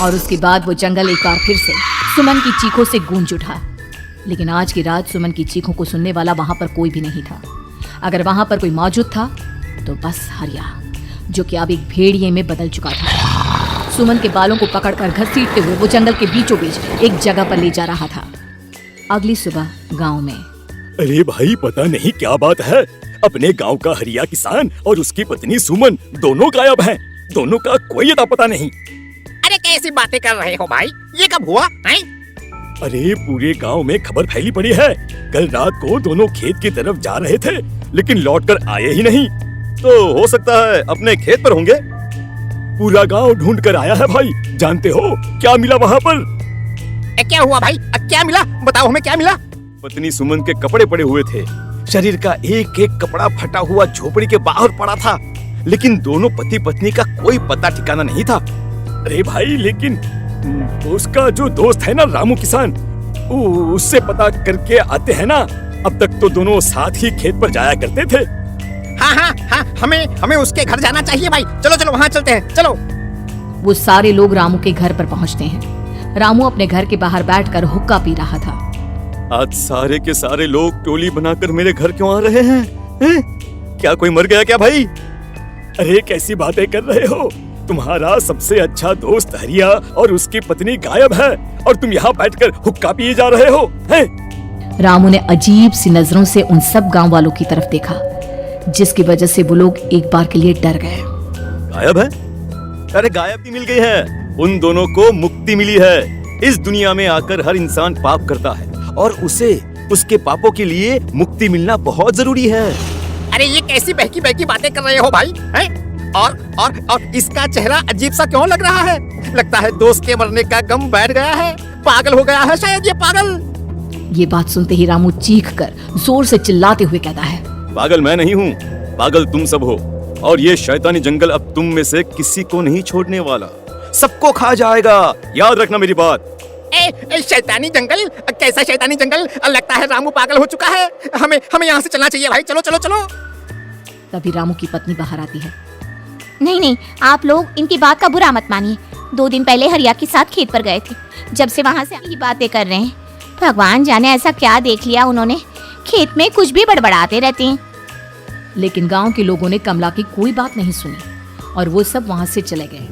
और उसके बाद वो जंगल एक बार फिर से सुमन की चीखों से गूंज उठा। लेकिन आज की रात सुमन की चीखों को सुनने वाला वहां पर कोई भी नहीं था। अगर वहां पर कोई मौजूद था तो बस हरिया, जो कि अब एक भेड़िए में बदल चुका था। सुमन के बालों को पकड़कर घसीटते हुए वो जंगल के बीचों बीच एक जगह पर ले जा रहा था। अगली सुबह गांव में, अरे भाई, पता नहीं क्या बात है, अपने गांव का हरिया किसान और उसकी पत्नी सुमन दोनों गायब हैं। दोनों का कोई अता पता नहीं। अरे कैसी बातें कर रहे हो भाई, ये कब हुआ है? अरे पूरे गांव में खबर फैली पड़ी है। कल रात को दोनों खेत की तरफ जा रहे थे, लेकिन लौटकर आए ही नहीं। तो हो सकता है अपने खेत पर होंगे। पूरा गांव ढूंढ कर आया है भाई। जानते हो क्या मिला वहाँ पर? क्या हुआ भाई, क्या मिला? बताओ हमें क्या मिला। पत्नी सुमन के कपड़े पड़े हुए थे। शरीर का एक एक कपड़ा फटा हुआ झोपड़ी के बाहर पड़ा था, लेकिन दोनों पति पत्नी का कोई पता ठिकाना नहीं था। अरे भाई, लेकिन उसका जो दोस्त है ना रामू किसान, उससे पता करके आते हैं ना। अब तक तो दोनों साथ ही खेत पर जाया करते थे। हाँ, हमें उसके घर जाना चाहिए भाई। चलो वहाँ चलते हैं, चलो। वो सारे लोग रामू के घर पर पहुंचते हैं। रामू अपने घर के बाहर बैठकर हुक्का पी रहा था। आज सारे के सारे लोग टोली बनाकर मेरे घर क्यों आ रहे हैं? क्या कोई मर गया क्या भाई? अरे कैसी बातें कर रहे हो? तुम्हारा सबसे अच्छा दोस्त हरिया और उसकी पत्नी गायब है और तुम यहाँ बैठकर हुक्का पिए जा रहे हो हैं? रामू ने अजीब सी नजरों से उन सब गांव वालों की तरफ देखा, जिसकी वजह से वो लोग एक बार के लिए डर गए। गायब है? अरे गायब भी मिल गई है। उन दोनों को मुक्ति मिली है। इस दुनिया में आकर हर इंसान पाप करता है और उसे उसके पापों के लिए मुक्ति मिलना बहुत जरूरी है। अरे ये कैसी बहकी बहकी बातें कर रहे हो भाई, हैं? और इसका चेहरा अजीब सा क्यों लग रहा है? लगता है दोस्त के मरने का गम बैठ गया है। पागल हो गया है शायद ये पागल। ये बात सुनते ही रामू चीख कर जोर से चिल्लाते हुए कहता है, पागल मैं नहीं हूँ, पागल तुम सब हो। और ये शैतानी जंगल अब तुम में से किसी को नहीं छोड़ने वाला, सबको खा जाएगा। याद रखना मेरी बात। शैतानी जंगल? कैसा शैतानी जंगल? लगता है रामू पागल हो चुका है। हमें यहाँ से चलना चाहिए भाई। चलो। तभी रामू की पत्नी बाहर आती है। नहीं, आप लोग इनकी बात का बुरा मत मानिए। 2 दिन पहले हरिया के साथ खेत पर गए थे, जब से वहाँ से ये बातें कर रहे हैं। भगवान जाने ऐसा क्या देख लिया उन्होंने, खेत में कुछ भी बड़बड़ाते रहते हैं। लेकिन गांव के लोगों ने कमला की कोई बात नहीं सुनी और वो सब वहां से चले गए।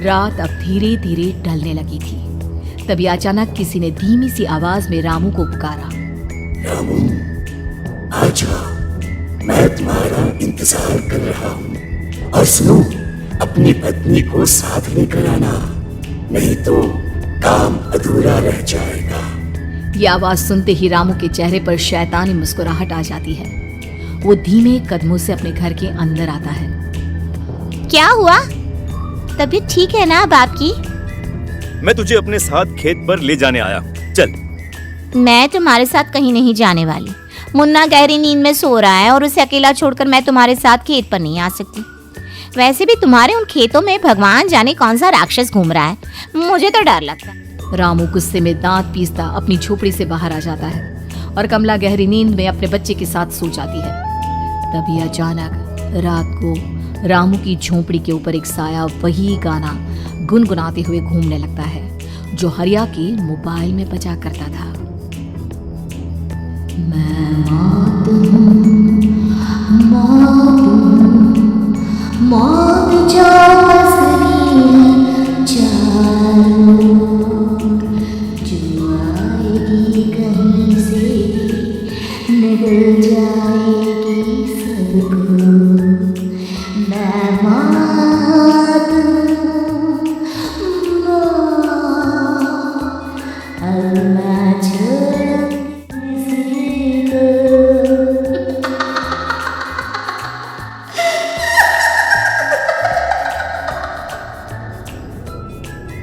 रात अब धीरे धीरे ढलने लगी थी। तभी अचानक किसी ने धीमी सी आवाज में रामू को पुकारा, रामू, आ जाओ, मैं तुम्हारा इंतजार कर रहा हूँ। और सुनो, अपनी पत्नी को साथ लेकर आना, नहीं तो काम अधूरा रह जाएगा। ये आवाज सुनते ही रामू के चेहरे पर शैतानी मुस्कुराहट आ जाती है। वो धीमे कदमों से अपने घर के अंदर आता है। क्या हुआ? तबीयत ठीक है ना अब आपकी? मैं तुझे अपने साथ खेत पर ले जाने आया हूँ, चल। मैं तुम्हारे साथ कहीं नहीं जाने वाली। मुन्ना गहरी नींद में सो रहा है और उसे अकेला छोड़कर मैं तुम्हारे साथ खेत पर नहीं आ सकती। वैसे भी तुम्हारे उन खेतों में भगवान जाने कौन सा राक्षस घूम रहा है, मुझे तो डर लगता है। रामू गुस्से में दांत पीसता अपनी झोपड़ी से बाहर आ जाता है और कमला गहरी नींद में अपने बच्चे के साथ सो जाती है। तभी अचानक रात को रामू की झोपड़ी के ऊपर एक साया वही गाना गुनगुनाते हुए घूमने लगता है जो हरिया के मोबाइल में बजा करता था। मैं मौत जो बसरी है चारों, जो आएगी कहीं से निकल जाएगी सबको। मैं मात अब मैं छोड़ किसी को।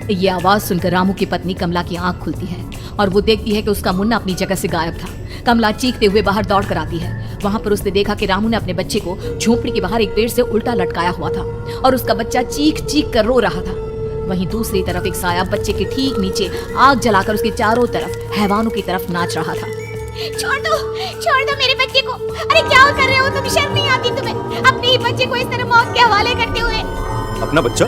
ये आवाज सुनकर रामू की पत्नी कमला की आंख खुलती है और वो देखती है कि उसका मुन्ना अपनी जगह से गायब था। कमला चीखते हुए बाहर दौड़ कर आती है। वहां पर उसने देखा कि रामू ने अपने बच्चे को झोपड़ी के बाहर एक पेड़ से उल्टा लटकाया हुआ था और उसका बच्चा चीख चीख कर रो रहा था। वहीं दूसरी तरफ एक साया बच्चे के ठीक नीचे आग जलाकर उसके चारों तरफ हैवानों की तरफ नाच रहा था। छोड़ दो मेरे बच्चे को। अरे क्या कर रहे हो तुम? शर्म नहीं आती तुम्हें अपने ही बच्चे को इस तरह मौत के हवाले करते हुए? अपना बच्चा?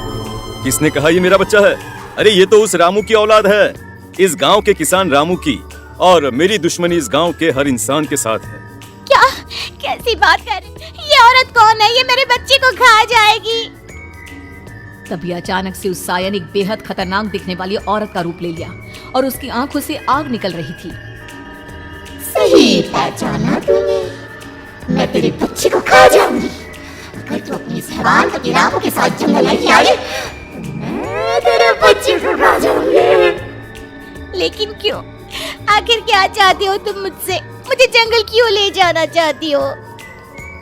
किसने कहा ये मेरा बच्चा है? अरे ये तो उस रामू की औलाद है, इस गांव के किसान रामू की, और मेरी दुश्मनी इस गांव के हर इंसान के साथ है। क्या कैसी बात कर रहे? ये औरत कौन है? ये मेरे बच्चे को खा जाएगी। तभी अचानक से उस साया ने एक बेहद खतरनाक दिखने वाली औरत का रूप ले लिया और उसकी आंखों से आग निकल रही थी। सही पहचाना तूने, मैं तेरे बच्चे को खा जाऊंगी। अगर तू अपनी इस हैवान के रामू के साथ जंगल नहीं आई, मैं तेरे बच्चे को खा जाऊंगी। लेकिन क्यों? आखिर क्या चाहती हो तुम मुझसे? मुझे जंगल क्यों ले जाना चाहती हो?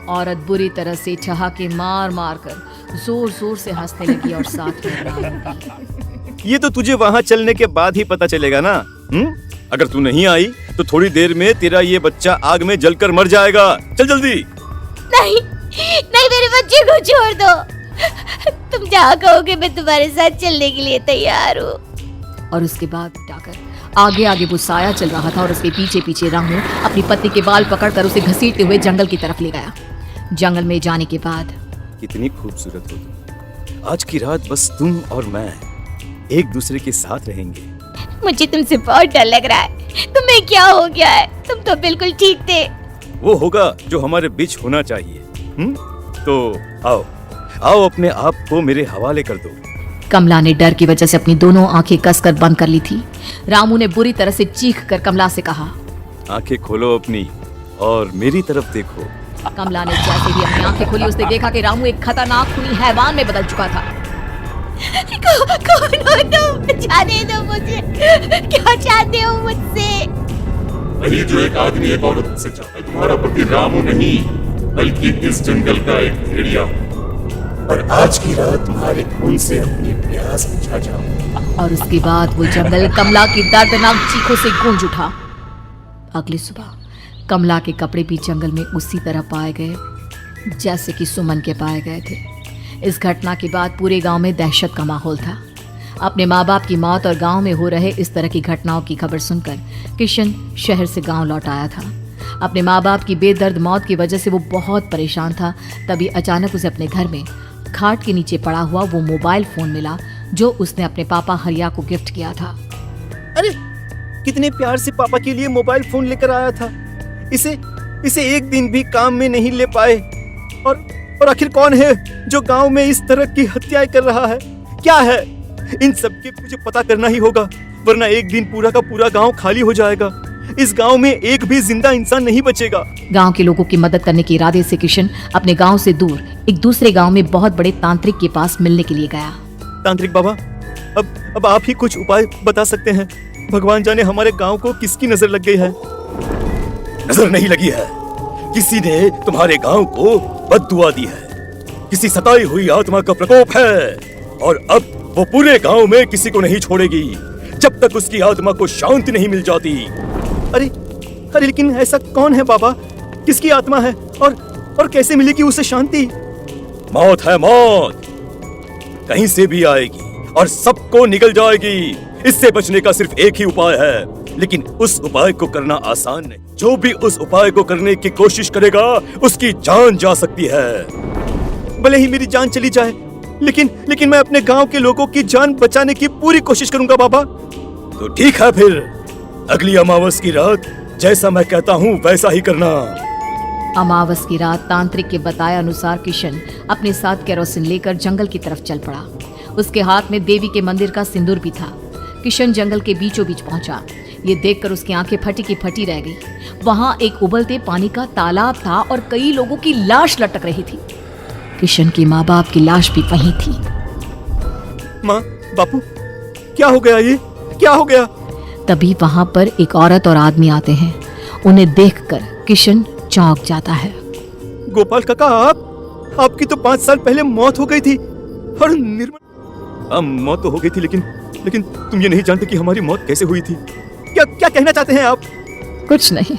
औरत बुरी तरह से ठहाके मार मार कर जोर जोर से हंसने लगी और साथ में रामू। ये तो तुझे वहाँ चलने के बाद ही पता चलेगा ना। अगर तू नहीं आई तो थोड़ी देर में तेरा ये बच्चा आग में जलकर मर जाएगा। चल जल्दी। नहीं नहीं, मेरे बच्चे को छोड़ दो। तुम जहाँ कहोगे मैं तुम्हारे साथ चलने के लिए तैयार हूँ। और उसके बाद डाकर आगे आगे वो साया चल रहा था और उसके पीछे पीछे रामू अपनी पत्नी के बाल पकड़कर उसे घसीटते हुए जंगल की तरफ ले गया। जंगल में जाने के बाद कितनी खूबसूरत हो तुम। आज की रात बस तुम और मैं एक दूसरे के साथ रहेंगे। मुझे तुमसे बहुत डर लग रहा है। तुम्हें क्या हो गया है? तुम तो बिल्कुल ठीक थे। वो होगा जो हमारे बीच होना चाहिए। तो आओ आओ, अपने आप को मेरे हवाले कर दो। कमला ने डर की वजह से अपनी दोनों आंखें कसकर बंद कर ली थी। रामू ने बुरी तरह से चीख कर कमला से कहा, आंखें खोलो अपनी और मेरी तरफ देखो। कमला ने जैसे ही अपनी आंखें खोली उसने देखा कि रामू एक खतरनाक खूनी हैवान में बदल चुका था। कौन हो तुम? जाने दो मुझे। क्या चाहते हो मुझसे? अरे जो एक आदमी एक औरत से चाहता है, तुम्हारा पति रामू नहीं बल्कि इस जंगल का एक भेड़िया। और आज की रात तुम्हारे खून से अपनी प्यास बुझा जाऊं। और उसके बाद वो जंगल कमला की दर्दनाक चीखों से गूंज उठा। अगली सुबह कमला के कपड़े भी जंगल में उसी तरह पाए गए जैसे कि सुमन के पाए गए थे। इस घटना के बाद पूरे गांव में दहशत का माहौल था। अपने माँ बाप की मौत और गांव में हो रहे इस तरह की घटनाओं की खबर सुनकर किशन शहर से गांव लौट आया था। अपने माँ बाप की बेदर्द मौत की वजह से वो बहुत परेशान था। तभी अचानक उसे अपने घर में खाट के नीचे पड़ा हुआ वो मोबाइल फोन मिला जो उसने अपने पापा हरिया को गिफ्ट किया था। अरे कितने प्यार से पापा के लिए मोबाइल फोन लेकर आया था, इसे एक दिन भी काम में नहीं ले पाए। और आखिर कौन है जो गांव में इस तरह की हत्याएं कर रहा है? क्या है इन सब के मुझे पता करना ही होगा, वरना एक दिन पूरा का पूरा गांव खाली हो जाएगा। इस गांव में एक भी जिंदा इंसान नहीं बचेगा। गांव के लोगों की मदद करने के इरादे से किशन अपने गांव से दूर एक दूसरे गांव में बहुत बड़े तांत्रिक के पास मिलने के लिए गया। तांत्रिक बाबा, अब आप ही कुछ उपाय बता सकते हैं। भगवान जाने हमारे गांव को किसकी नजर लग गई है। नजर नहीं लगी है, किसी ने तुम्हारे गांव को बद्दुआ दी है। किसी सताई हुई आत्मा का प्रकोप है और अब वो पूरे गांव में किसी को नहीं छोड़ेगी जब तक उसकी आत्मा को शांति नहीं मिल जाती। अरे लेकिन ऐसा कौन है बाबा? किसकी आत्मा है और कैसे मिलेगी उसे शांति? मौत है, मौत कहीं से भी आएगी और सबको निगल जाएगी। इससे बचने का सिर्फ एक ही उपाय है, लेकिन उस उपाय को करना आसान नहीं। जो भी उस उपाय को करने की कोशिश करेगा उसकी जान जा सकती है। भले ही मेरी जान चली जाए, लेकिन मैं अपने गांव के लोगों की जान बचाने की पूरी कोशिश करूंगा बाबा। तो ठीक है, फिर अगली अमावस की रात जैसा मैं कहता हूँ वैसा ही करना। अमावस की रात तांत्रिक के बताए अनुसार किशन अपने साथ केरोसिन लेकर जंगल की तरफ चल पड़ा। उसके हाथ में देवी के मंदिर का सिंदूर भी था। किशन जंगल के बीचों बीच पहुंचा। ये देखकर उसकी आंखें फटी की फटी रह गई। वहां एक उबलते पानी का तालाब था और कई लोगों की लाश लटक रही थी। किशन की माँ बाप की लाश भी वहीं थी। माँ, बापू, क्या हो गया? ये क्या हो गया? तभी वहां पर एक औरत और आदमी आते हैं। उन्हें देखकर किशन चौंक जाता है। गोपाल काका, आपकी तो 5 साल पहले मौत हो गई थी। और निर्मल मौत तो हो गई थी, लेकिन तुम ये नहीं जानते कि हमारी मौत कैसे हुई थी। क्या कहना चाहते हैं आप? कुछ नहीं,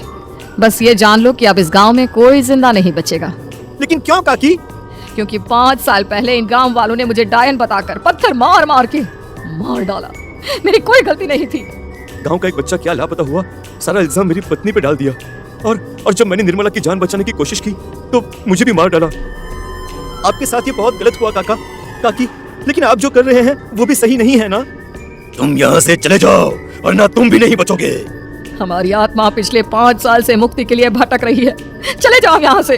बस ये जान लो कि अब इस गांव में कोई जिंदा नहीं बचेगा। लेकिन क्यों काकी? क्योंकि 5 साल पहले इन गांव वालों ने मुझे डायन बताकर पत्थर मार मार के मार डाला। मेरी कोई गलती नहीं थी। गांव का एक बच्चा क्या लापता हुआ, सारा इल्जाम मेरी पत्नी पे डाल दिया। और जब मैंने निर्मला की जान बचाने की कोशिश की तो मुझे भी मार डाला। आपके साथ ये बहुत गलत हुआ काकी, लेकिन आप जो कर रहे हैं वो भी सही नहीं है ना। तुम यहाँ से चले जाओ वरना तुम भी नहीं बचोगे। हमारी आत्मा पिछले 5 साल से मुक्ति के लिए भटक रही है, चले जाओ यहाँ से।